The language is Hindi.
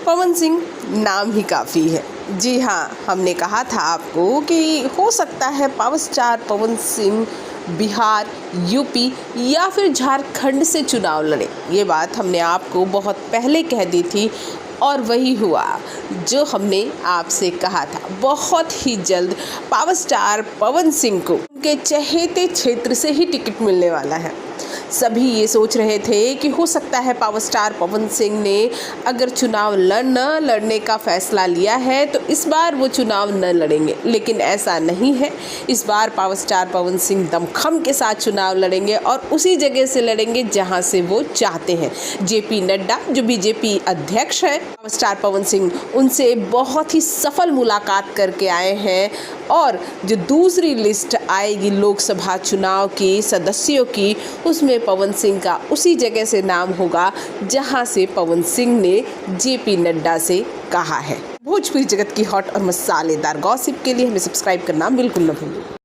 पवन सिंह नाम ही काफ़ी है। जी हाँ, हमने कहा था आपको कि हो सकता है power star Pawan Singh Bihar, UP या फिर झारखंड से चुनाव लड़े। ये बात हमने आपको बहुत पहले कह दी थी और वही हुआ जो हमने आपसे कहा था। बहुत ही जल्द पावर स्टार पवन सिंह को उनके चहेते क्षेत्र से ही टिकट मिलने वाला है। सभी ये सोच रहे थे कि हो सकता है पावर स्टार पवन सिंह ने अगर चुनाव लड़ने का फैसला लिया है तो इस बार वो चुनाव न लड़ेंगे, लेकिन ऐसा नहीं है। इस बार पावर स्टार पवन सिंह दमखम के साथ चुनाव लड़ेंगे और उसी जगह से लड़ेंगे जहां से वो चाहते हैं। जेपी नड्डा जो बीजेपी अध्यक्ष हैं, पावर स्टार पवन सिंह उनसे बहुत ही सफल मुलाकात करके आए हैं और जो दूसरी लिस्ट आएगी लोकसभा चुनाव की सदस्यों की, उसमें पवन सिंह का उसी जगह से नाम होगा जहां से पवन सिंह ने जेपी नड्डा से कहा है। भोजपुरी जगत की हॉट और मसालेदार गॉसिप के लिए हमें सब्सक्राइब करना बिल्कुल न भूलें।